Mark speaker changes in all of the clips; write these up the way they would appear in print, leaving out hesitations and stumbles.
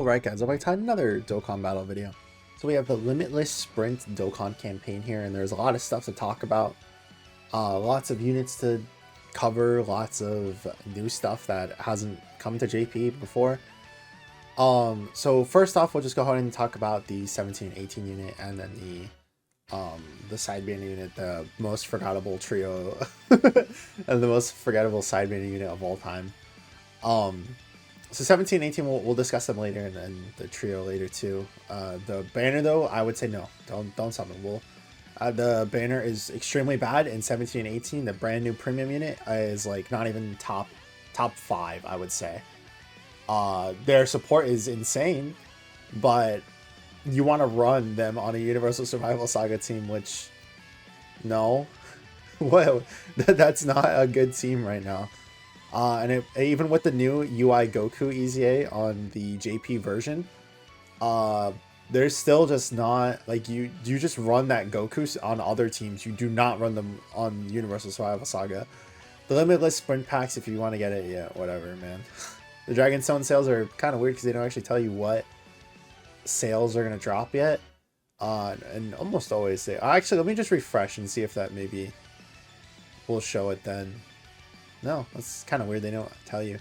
Speaker 1: Alright guys, I'm back to another Dokkan battle video. So we have the Limitless Sprint Dokkan campaign here, and there's a lot of stuff to talk about. Lots of units to cover, lots of new stuff that hasn't come to JP before. So first off, we'll just go ahead and talk about the 17-18 unit, and then the side banner unit, the most forgettable trio, and the most forgettable side banner unit of all time. So 17, 18, we'll discuss them later, and then the trio later too. The banner though, I would say no, don't summon. The banner is extremely bad in 17 and 18. The brand new premium unit is like not even top 5, I would say. Their support is insane, but you want to run them on a Universal Survival Saga team, which no, well, that's not a good team right now. And even with the new UI Goku EZA on the JP version, there's still just not, like, you just run that Goku on other teams. You do not run them on Universal Survival Saga. The Limitless Sprint packs, if you want to get it, yeah, whatever, man. The Dragonstone sales are kind of weird because they don't actually tell you what sales are going to drop yet. And almost always they... Actually, let me just refresh and see if that maybe will show it then. No, that's kind of weird. They don't tell you.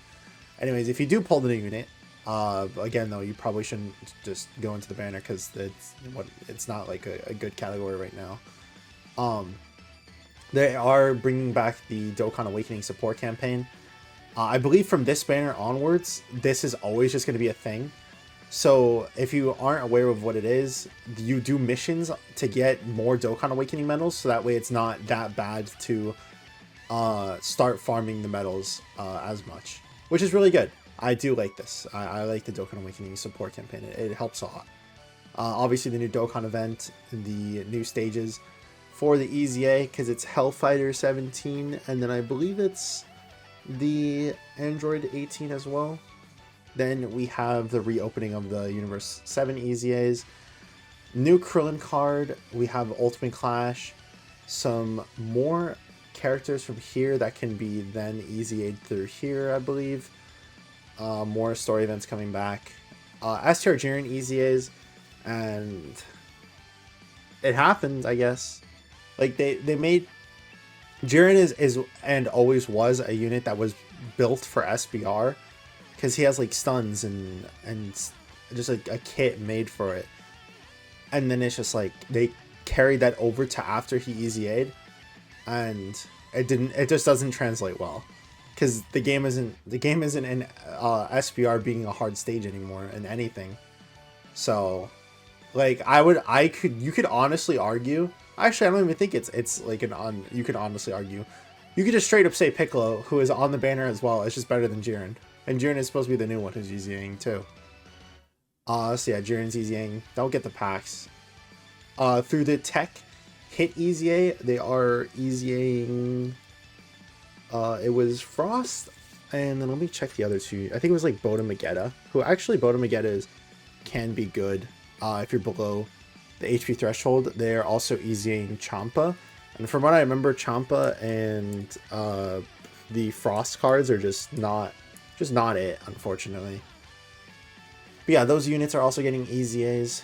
Speaker 1: Anyways, if you do pull the new unit, again though, you probably shouldn't just go into the banner because it's not like a good category right now. They are bringing back the Dokkan Awakening support campaign. I believe from this banner onwards, this is always just going to be a thing. So if you aren't aware of what it is, you do missions to get more Dokkan Awakening medals, so that way it's not that bad to start farming the medals as much, which is really good. I do like this. I like the Dokkan Awakening support campaign. It helps a lot. Obviously the new Dokkan event, the new stages for the EZA, because it's Hellfighter 17, and then I believe it's the Android 18 as well. Then we have the reopening of the Universe 7 EZAs, new Krillin card, we have Ultimate Clash, some more characters from here that can be then EZA'd through here, I believe. More story events coming back. STR Jiren EZAs, and it happened, I guess. Like they made Jiren is and always was a unit that was built for SBR because he has like stuns and just like a kit made for it. And then it's just like they carried that over to after he EZA'd, and it just doesn't translate well because the game isn't in SBR being a hard stage anymore in anything. So like you could honestly argue, actually I don't even think it's like you could honestly argue, you could just straight up say Piccolo, who is on the banner as well, is just better than Jiren, and Jiren is supposed to be the new one who's EZAing too. So yeah, Jiren's EZAing. Don't get the packs through the tech hit EZA. They are EZAing. It was Frost, and then let me check the other two. I think it was like Boda Magetta, who actually Boda Magetta can be good if you're below the HP threshold. They're also EZAing Champa, and from what I remember, Champa and the Frost cards are just not it, unfortunately. But yeah, those units are also getting EZAs.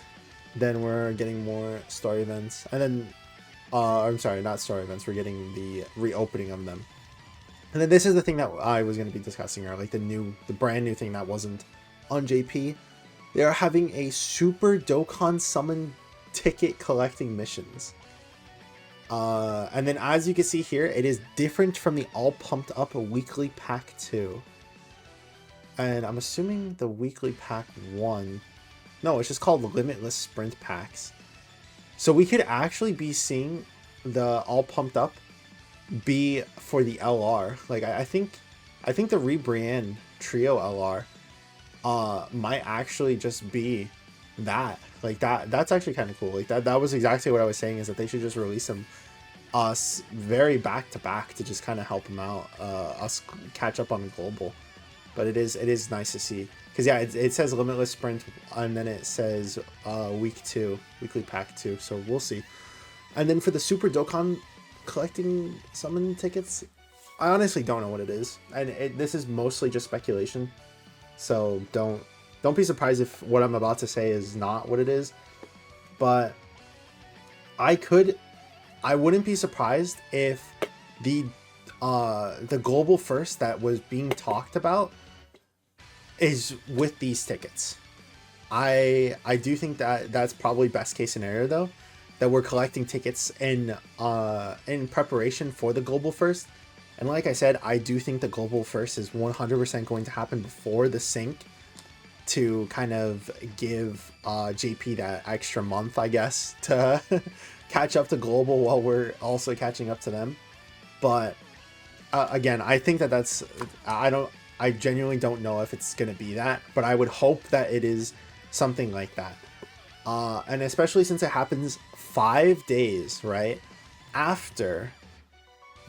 Speaker 1: Then we're getting more story events, and then I'm sorry, not story events. We're getting the reopening of them. And then this is the thing that I was going to be discussing earlier, like the brand new thing that wasn't on JP. They are having a Super Dokkan Summon ticket collecting missions. And then as you can see here, it is different from the All Pumped Up Weekly Pack 2. And I'm assuming the Weekly Pack 1... No, it's just called the Limitless Sprint Packs. So we could actually be seeing the All Pumped Up be for the LR. Like I think the Rebrienne Trio LR might actually just be that. Like that's actually kind of cool. Like that was exactly what I was saying, is that they should just release them very back to back to just kind of help them out, us catch up on global. But it is nice to see, because yeah, it says Limitless Sprint, and then it says week 2, weekly pack 2, so we'll see. And then for the Super Dokkan collecting summon tickets, I honestly don't know what it is, and this is mostly just speculation, so don't don't be surprised if what I'm about to say is not what it is. But I wouldn't be surprised if the global first that was being talked about is with these tickets. I do think that that's probably best case scenario though, that we're collecting tickets in preparation for the global first. And like I said, I do think the global first is 100% going to happen before the sync to kind of give JP that extra month, I guess, to catch up to global while we're also catching up to them. But again, I think that's I genuinely don't know if it's going to be that, but I would hope that it is something like that. And especially since it happens 5 days, right, after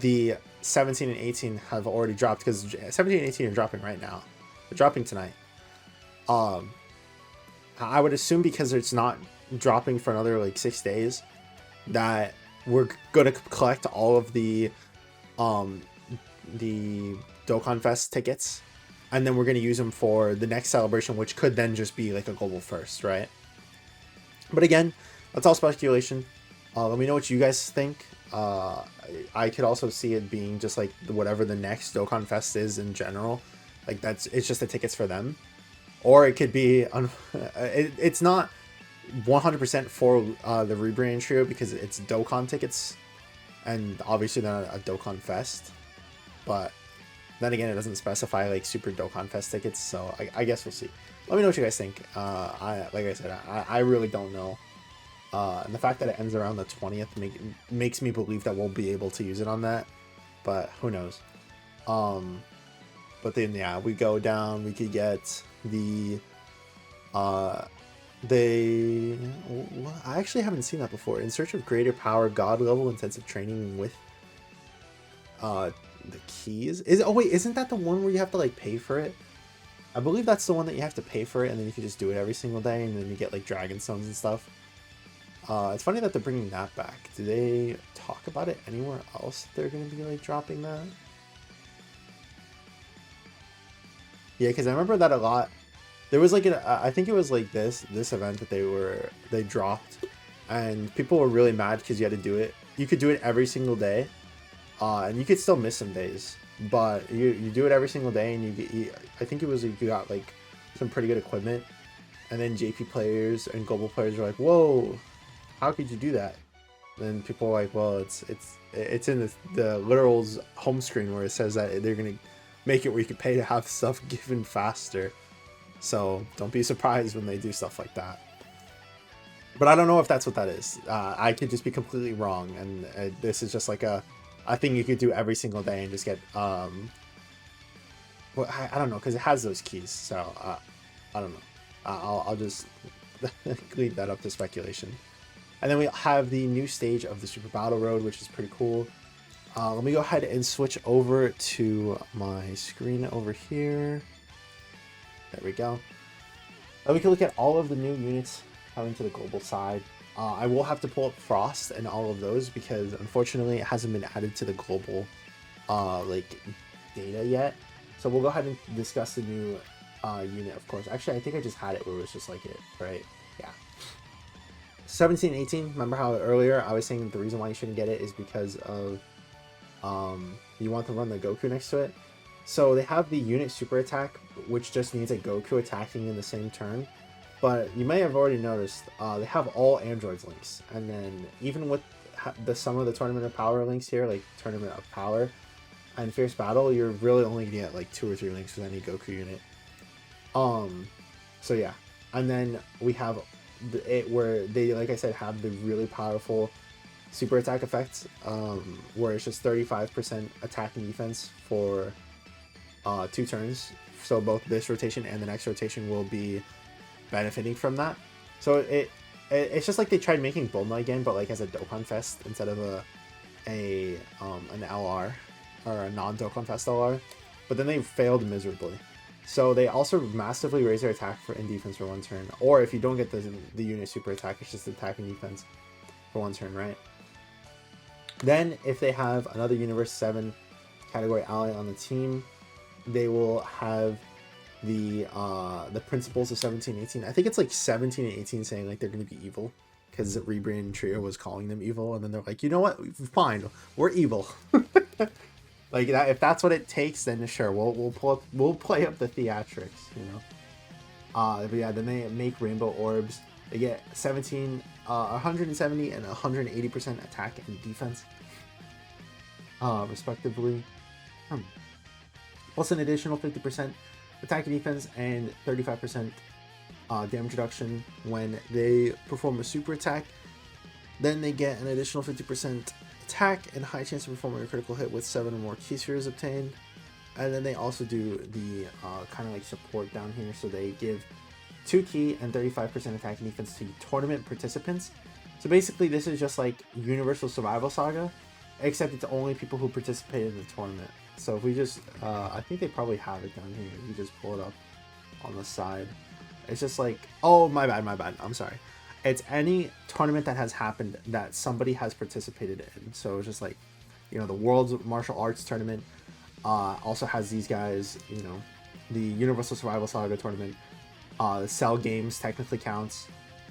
Speaker 1: the 17 and 18 have already dropped, because 17 and 18 are dropping right now. They're dropping tonight. I would assume because it's not dropping for another like 6 days, that we're going to collect all of the Dokkan Fest tickets, and then we're going to use them for the next celebration, which could then just be like a global first, right? But again, that's all speculation. Let me know what you guys think. I could also see it being just like whatever the next Dokkan Fest is in general. Like it's just the tickets for them. Or it could be, it's not 100% for the rebrand trio because it's Dokkan tickets. And obviously they're not a Dokkan Fest. But then again, it doesn't specify like Super Dokkan Fest tickets. So I guess we'll see. Let me know what you guys think. Like I said, I really don't know. And the fact that it ends around the 20th makes me believe that we'll be able to use it on that. But who knows? But then, yeah, we go down. We could get the... I actually haven't seen that before. In search of greater power, God level intensive training with the keys. Isn't that the one where you have to like pay for it? I believe that's the one that you have to pay for it, and then you can just do it every single day, and then you get like dragon stones and stuff. It's funny that they're bringing that back. Do they talk about it anywhere else? They're going to be like dropping that? Yeah, because I remember that a lot. There was like I think it was like this event that they dropped, and people were really mad because you had to do it. You could do it every single day, and you could still miss some days, but you do it every single day, and I think it was you got like some pretty good equipment, and then JP players and global players were like, "Whoa, how could you do that?" And people were like, "Well, it's in the literal's home screen where it says that they're gonna make it where you can pay to have stuff given faster." So don't be surprised when they do stuff like that. But I don't know if that's what that is. I could just be completely wrong, and this is just like a thing you could do every single day and just get well, I don't know, because it has those keys. So I don't know. I'll just leave that up to speculation. And then we have the new stage of the Super Battle Road, which is pretty cool. Let me go ahead and switch over to my screen over here. There we go. We can look at all of the new units coming to the global side. I will have to pull up Frost and all of those because unfortunately it hasn't been added to the global like data yet. So we'll go ahead and discuss the new unit, of course. Actually, I think I just had it where it was just like it, right? Yeah. 17 and 18, remember how earlier I was saying that the reason why you shouldn't get it is because of you want to run the Goku next to it. So they have the unit super attack, which just needs a Goku attacking in the same turn. But you may have already noticed they have all androids links, and then even with some of the Tournament of Power links here, like Tournament of Power and Fierce Battle, you're really only gonna get like 2 or 3 links with any Goku unit. So yeah, and then we have where they, like I said, have the really powerful super attack effects, where it's just 35% attack and defense for 2 turns. So both this rotation and the next rotation will be benefiting from that. So it's just like they tried making Bulma again, but like as a Dokkan Fest instead of an LR or a non-Dokkan Fest LR. But then they failed miserably. So they also massively raise their attack and defense for 1 turn. Or if you don't get the unit super attack, it's just attack and defense for 1 turn, right? Then if they have another Universe 7 category ally on the team, they will have the principles of 17 and 18. I think it's like 17 and 18 saying like they're going to be evil because Rebrand Trio was calling them evil, and then they're like, you know what, fine, we're evil. Like that, if that's what it takes, then sure, we'll play up the theatrics, you know. But yeah, then they make rainbow orbs. They get 17, 170 and 180% attack and defense, respectively. Plus an additional 50% attack and defense and 35% damage reduction when they perform a super attack. Then they get an additional 50% attack and high chance of performing a critical hit with 7 or more key spheres obtained. And then they also do the kind of like support down here. So they give 2 key and 35% attack and defense to tournament participants. So basically this is just like Universal Survival Saga, except it's only people who participated in the tournament. So if we just, I think they probably have it down here. You just pull it up on the side. It's just like, oh, my bad. I'm sorry. It's any tournament that has happened that somebody has participated in. So it's just like, you know, the World Martial Arts Tournament also has these guys, you know, the Universal Survival Saga Tournament. The Cell Games technically counts,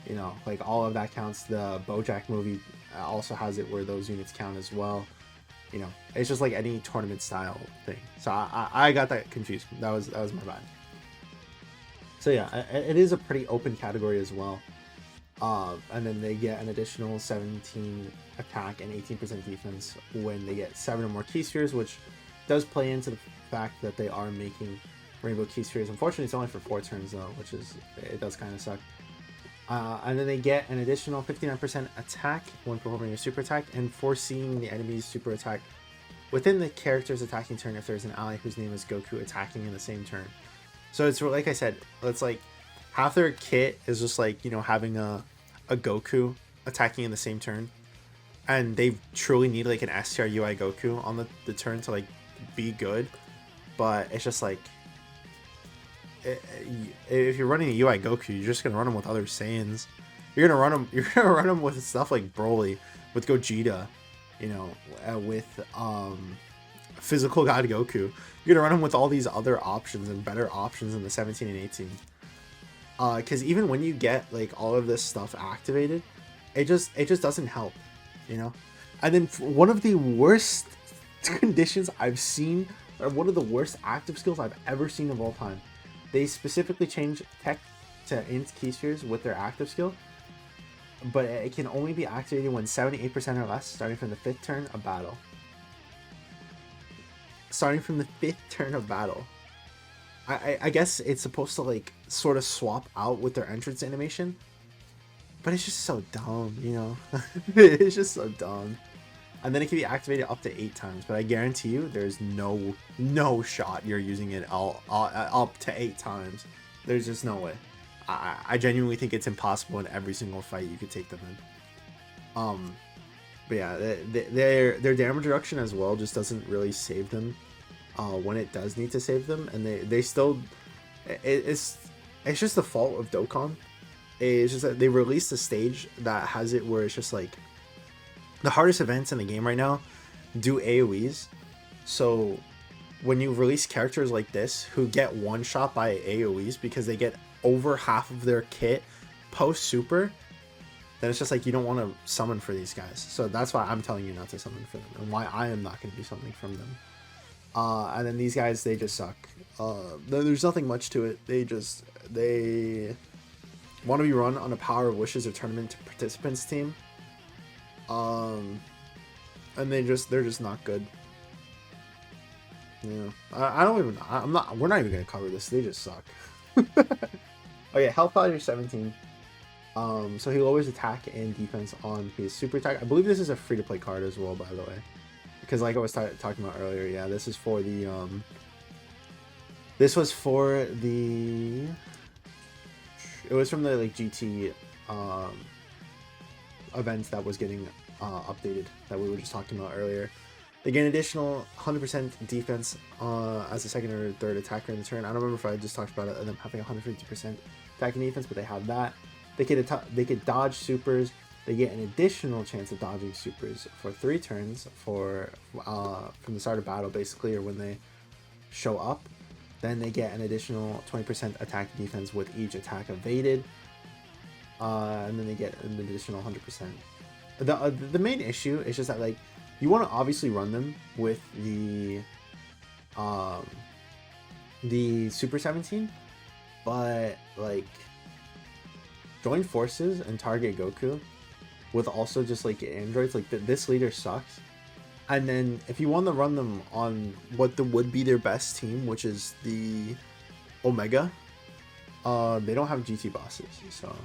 Speaker 1: you know, like all of that counts. The BoJack movie also has it where those units count as well. You know, it's just like any tournament style thing. So I got that confused. That was my bad. So yeah, it is a pretty open category as well. And then they get an additional 17 attack and 18% defense when they get 7 or more key spheres, which does play into the fact that they are making rainbow key spheres. Unfortunately, it's only for 4 turns though, which is, it does kind of suck. And then they get an additional 59% attack when performing a super attack and foreseeing the enemy's super attack within the character's attacking turn if there's an ally whose name is Goku attacking in the same turn. So it's like I said, it's like half their kit is just like, you know, having a Goku attacking in the same turn, and they truly need like an STR UI Goku on the turn to like be good. But it's just like, if you're running a UI Goku, you're just gonna run them with other Saiyans. You're gonna run them with stuff like Broly, with Gogeta, you know, with Physical God Goku. You're gonna run them with all these other options and better options in the 17 and 18. Because even when you get like all of this stuff activated, it just doesn't help, you know. And then one of the worst conditions I've seen, or one of the worst active skills I've ever seen of all time. They specifically change tech to int key spheres with their active skill, but it can only be activated when 78% or less, starting from the 5th turn of battle. Starting from the 5th turn of battle. I guess it's supposed to like sort of swap out with their entrance animation, but it's just so dumb, you know. It's just so dumb. And then it can be activated up to 8 times, but I guarantee you there's no shot you're using it all up to 8 times. There's just no way. I genuinely think it's impossible in every single fight you could take them in. But yeah, their damage reduction as well just doesn't really save them when it does need to save them, and they still, it's just the fault of Dokkan. It's just that they released a stage that has it where it's just like, the hardest events in the game right now do AoEs. So when you release characters like this who get one shot by AoEs because they get over half of their kit post super, then it's just like you don't want to summon for these guys. So that's why I'm telling you not to summon for them, and why I am not going to be summoning from them. And then these guys, they just suck. There's nothing much to it. They want to be run on a Power of Wishes or tournament participants team. And they're just not good. Yeah, we're not even gonna cover this. They just suck. Okay, Health Value 17. So he lowers attack and defense on his super attack. I believe this is a free to play card as well, by the way, because like I was talking about earlier, yeah, this is for the this was for the, it was from the like GT events that was getting updated that we were just talking about earlier. They get an additional 100% defense as a second or third attacker in the turn. I don't remember if I just talked about it and them having 150% attack and defense, but they have that. They could dodge supers. They get an additional chance of dodging supers for 3 turns from the start of battle, basically, or when they show up. Then they get an additional 20% attack defense with each attack evaded. And then they get an additional 100%. The main issue is just that, like, you want to obviously run them with the Super 17, but like join forces and target Goku with also just like androids, like this leader sucks. And then if you want to run them on what would be their best team, which is the Omega, they don't have GT bosses, so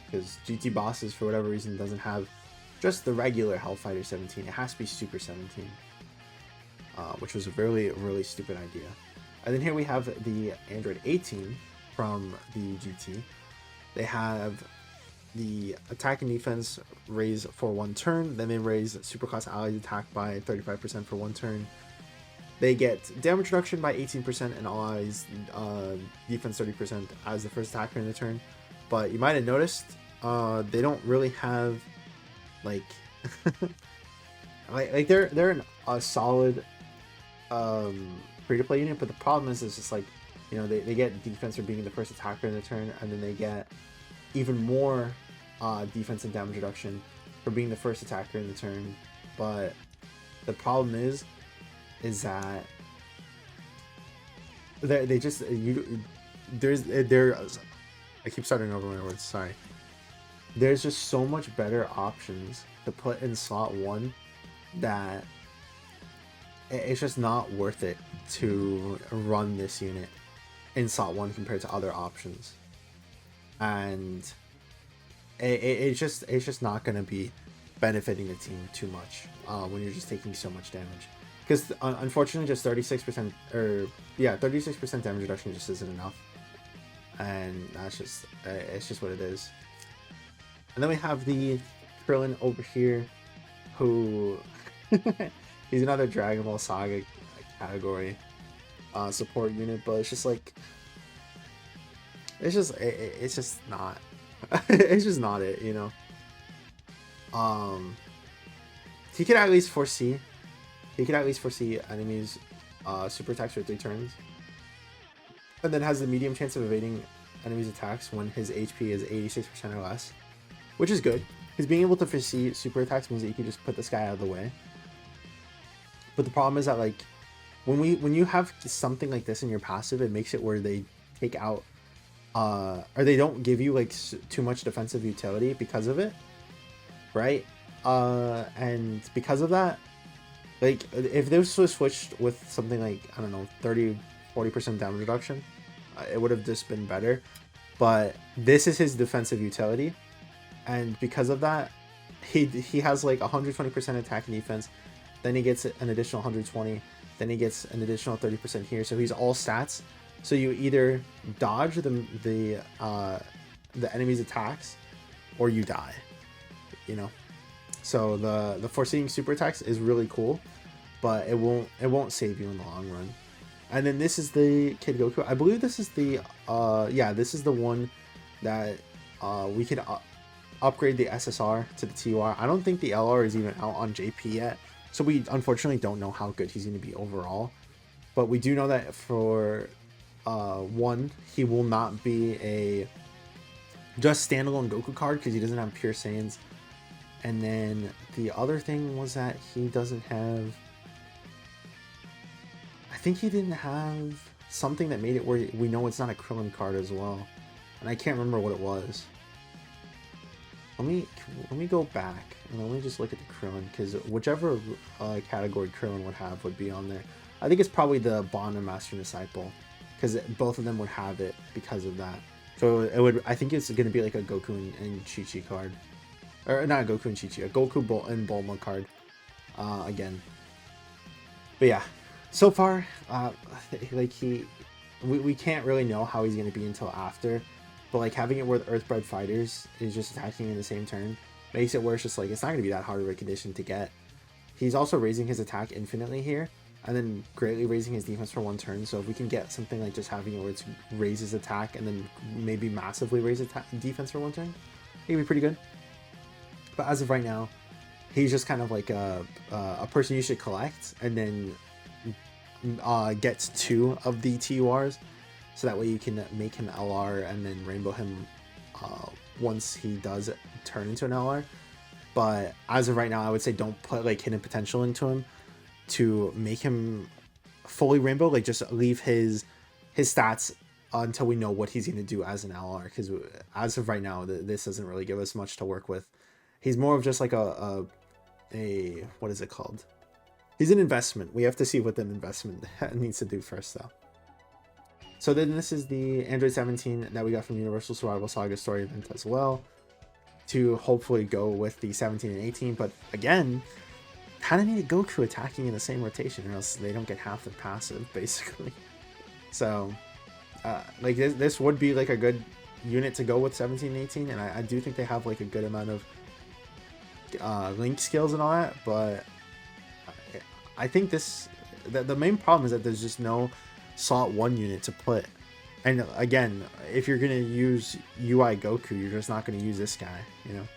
Speaker 1: because GT bosses for whatever reason doesn't have just the regular Hellfighter 17, it has to be Super 17, which was a really, really stupid idea. And then here we have the Android 18 from the GT. They have the attack and defense raise for 1 turn, then they raise superclass allies attack by 35% for 1 turn. They get damage reduction by 18% and allies defense 30% as the first attacker in the turn. But you might have noticed they don't really have like like they're a solid free-to-play unit, but the problem is it's just like, you know, they get defense for being the first attacker in the turn, and then they get even more defense and damage reduction for being the first attacker in the turn. But the problem is that they just I keep starting over my words, sorry. There's just so much better options to put in slot 1 that it's just not worth it to run this unit in slot 1 compared to other options. And it's just not going to be benefiting the team too much when you're just taking so much damage. Because unfortunately, just 36% damage reduction just isn't enough. And that's just, it's just what it is. And then we have the Krillin over here, who he's another Dragon Ball Saga category support unit, but it's just like, it's just not it's just not it, you know. He could at least foresee enemies super attacks for 3 turns, and then has the medium chance of evading enemies attacks when his HP is 86% or less, which is good, because being able to foresee super attacks means that you can just put this guy out of the way. But the problem is that, like, when you have something like this in your passive, it makes it where they take out or they don't give you like too much defensive utility because of it, right? And because of that, like, if this was switched with something like, I don't know, 30-40% damage reduction, it would have just been better. But this is his defensive utility, and because of that, he has like 120% attack and defense, then he gets an additional 120, then he gets an additional 30% here, so he's all stats. So you either dodge the enemy's attacks, or you die, you know. So the foreseeing super attacks is really cool, but it won't save you in the long run. And then this is the Kid Goku. I believe this is the this is the one that we could upgrade the SSR to the TUR. I don't think the LR is even out on JP yet, so we unfortunately don't know how good he's going to be overall. But we do know that for one, he will not be a just standalone Goku card because he doesn't have pure Saiyans. And then the other thing was that he doesn't have, I think he didn't have something that made it where we know it's not a Krillin card as well, and I can't remember what it was. Let me go back and let me just look at the Krillin, because whichever category Krillin would have would be on there. I think it's probably the Bond and Master and Disciple, because both of them would have it because of that. So it would, I think it's going to be like a Goku and Chi-Chi card, or not Goku and Chi-Chi, a Goku and Bulma card again. But yeah, so far like we can't really know how he's going to be until after. But like having it where the Earthbred fighters is just attacking in the same turn makes it where it's just like it's not going to be that hard of a condition to get. He's also raising his attack infinitely here, and then greatly raising his defense for 1 turn. So if we can get something like just having it where it's raise his attack and then maybe massively raise defense for 1 turn, it could be pretty good. But as of right now, he's just kind of like a person you should collect, and then gets 2 of the TURs, so that way you can make him LR and then rainbow him once he does turn into an LR. But as of right now, I would say don't put like hidden potential into him to make him fully rainbow. Like just leave his stats until we know what he's going to do as an LR, because as of right now, this doesn't really give us much to work with. He's more of just like a what is it called? He's an investment. We have to see what an investment needs to do first, though. So then this is the Android 17 that we got from Universal Survival Saga Story event as well, to hopefully go with the 17 and 18. But again, kind of need Goku attacking in the same rotation, or else they don't get half the passive, basically. So, like this would be like a good unit to go with 17 and 18, and I do think they have like a good amount of link skills and all that, but I think the main problem is that there's just no slot 1 unit to put. And again, if you're gonna use UI Goku, you're just not gonna use this guy, you know.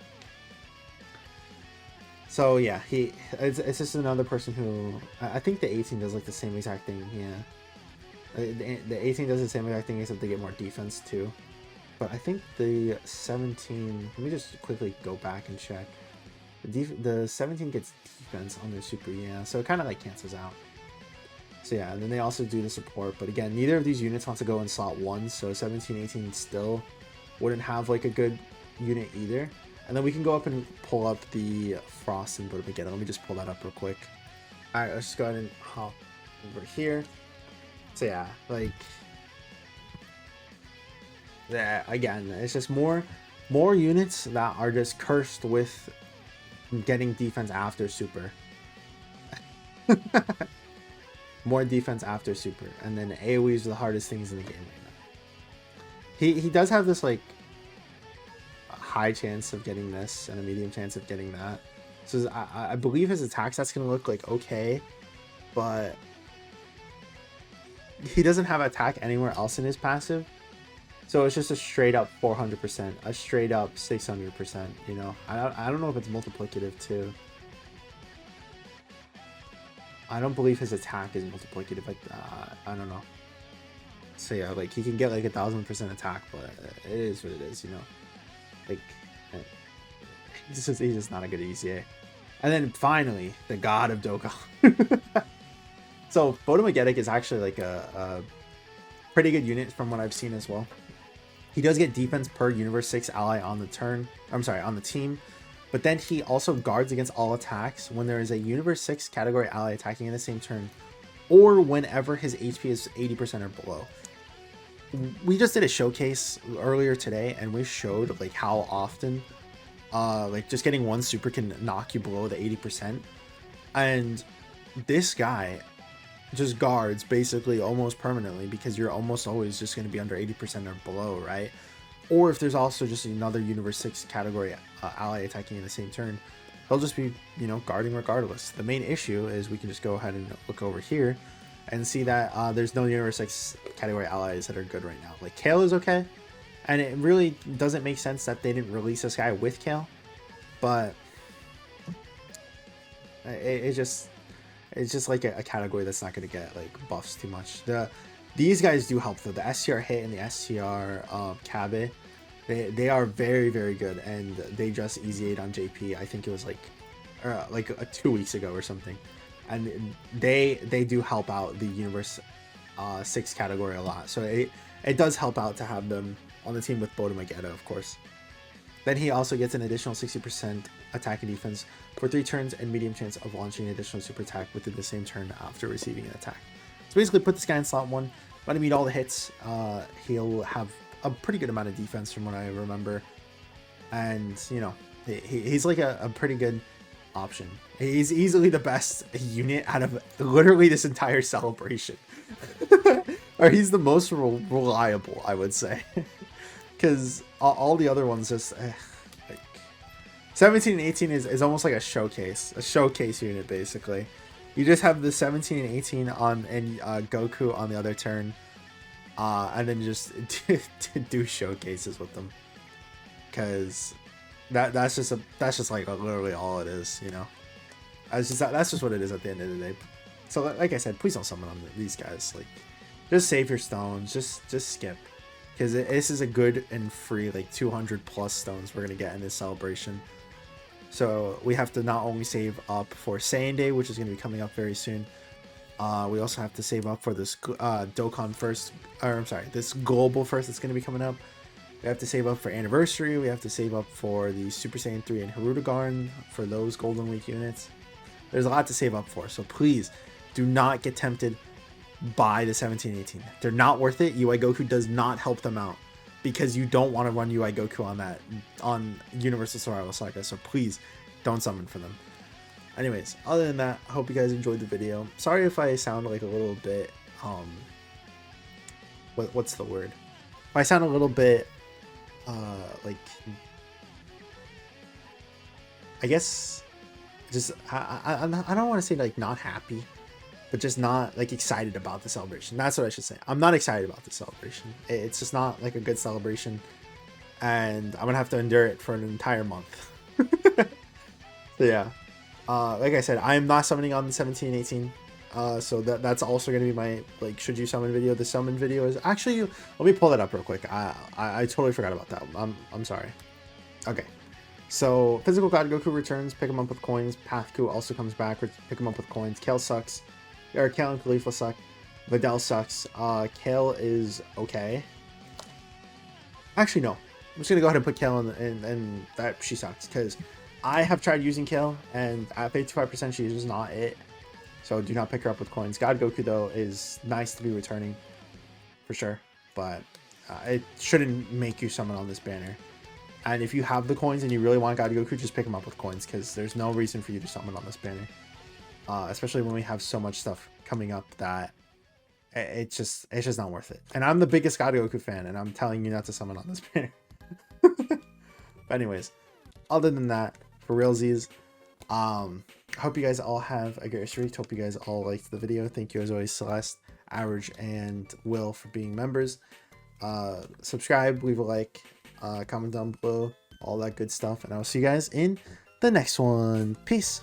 Speaker 1: So yeah, it's just another person who I think the 18 does like the same exact thing. Yeah, the 18 does the same exact thing, except they get more defense too. But I think the 17. Let me just quickly go back and check. The 17 gets defense on their super, yeah, so it kind of like cancels out. So yeah, and then they also do the support, but again, neither of these units wants to go in slot 1, so 17, 18 still wouldn't have like a good unit either. And then we can go up and pull up the Frost and Budomageddon. Let me just pull that up real quick. Alright, let's just go ahead and hop over here. So yeah, like, yeah, again, it's just more units that are just cursed with getting defense after super. More defense after super, and then AoEs are the hardest things in the game right now. He does have this like a high chance of getting this and a medium chance of getting that. So I believe his attack stats gonna look like okay, but he doesn't have attack anywhere else in his passive. So it's just a straight up 400%, a straight up 600%, you know. I don't know if it's multiplicative too. I don't believe his attack is multiplicative. I don't know. So yeah, like he can get like 1000% attack, but it is what it is, you know. Like he's just not a good ECA. And then finally, the God of Dokkan. So Budomageddon is actually like a pretty good unit from what I've seen as well. He does get defense per Universe 6 ally on the turn. I'm sorry, on the team. But then he also guards against all attacks when there is a Universe 6 category ally attacking in the same turn, or whenever his HP is 80% or below. We just did a showcase earlier today, and we showed like how often like just getting one super can knock you below the 80%. And this guy just guards basically almost permanently, because you're almost always just going to be under 80% or below, right? Or if there's also just another Universe 6 category ally attacking in the same turn, they'll just be, you know, guarding regardless. The main issue is we can just go ahead and look over here and see that there's no Universe 6 category allies that are good right now. Like Kale is okay, and it really doesn't make sense that they didn't release this guy with Kale, but it's just like a category that's not going to get like buffs too much. These guys do help though. The STR hit and the STR Kabe, they are very, very good, and they just easy 8 on JP. I think it was like 2 weeks ago or something, and they do help out the Universe 6 category a lot. So it does help out to have them on the team with Budomageddon, of course. Then he also gets an additional 60% attack and defense for 3 turns, and medium chance of launching an additional super attack within the same turn after receiving an attack. So basically put this guy in slot 1, let him eat all the hits. He'll have a pretty good amount of defense from what I remember. And, you know, he's like a pretty good option. He's easily the best unit out of literally this entire celebration. Or he's the most reliable, I would say. Because all the other ones just... like 17 and 18 is almost like a showcase unit, basically. You just have the 17 and 18 on, and Goku on the other turn, and then just do showcases with them, because that's just like literally all it is, you know. That's just what it is at the end of the day. So like I said, please don't summon on these guys. Like, just save your stones. Just skip. Because this is a good and free, like, 200 plus stones we're going to get in this celebration. So we have to not only save up for Saiyan Day, which is going to be coming up very soon. We also have to save up for this Dokkan first, or I'm sorry, this global first that's going to be coming up. We have to save up for Anniversary. We have to save up for the Super Saiyan 3 and Hirudegarn for those Golden Week units. There's a lot to save up for, so please do not get tempted by the 17-18. They're not worth it. UI Goku does not help them out because you don't want to run UI Goku on Universal Survival Saga, so please don't summon for them. Anyways, other than that, I hope you guys enjoyed the video. Sorry if I sound like a little bit what's the word? If I sound a little bit like, I guess just I don't want to say like not happy, but just not like excited about the celebration. That's what I should say. I'm not excited about the celebration. It's just not like a good celebration, and I'm gonna have to endure it for an entire month. So yeah, like I said, I'm not summoning on the 17-18. So that's also gonna be my like should you summon video. The summon video is actually, let me pull that up real quick. I totally forgot about that. I'm sorry. Okay. So Physical God Goku returns, pick him up with coins. Pathku also comes back, pick him up with coins. Kale sucks. Or Kale and Khalifa suck. Videl sucks. Kale is okay. Actually, no. I'm just gonna go ahead and put Kale in and that she sucks. Because I have tried using Kale, and at 55% she is not it. So do not pick her up with coins. God Goku, though, is nice to be returning. For sure. But it shouldn't make you summon on this banner. And if you have the coins and you really want God Goku, just pick him up with coins. Because there's no reason for you to summon on this banner. Especially when we have so much stuff coming up that it's just not worth it. And I'm the biggest God Goku fan, and I'm telling you not to summon on this banner. But anyways, other than that, for realsies, I hope you guys all have a great streak. Hope you guys all liked the video. Thank you as always, Celeste, Average, and Will for being members. Subscribe, leave a like, comment down below, all that good stuff, and I'll see you guys in the next one. Peace.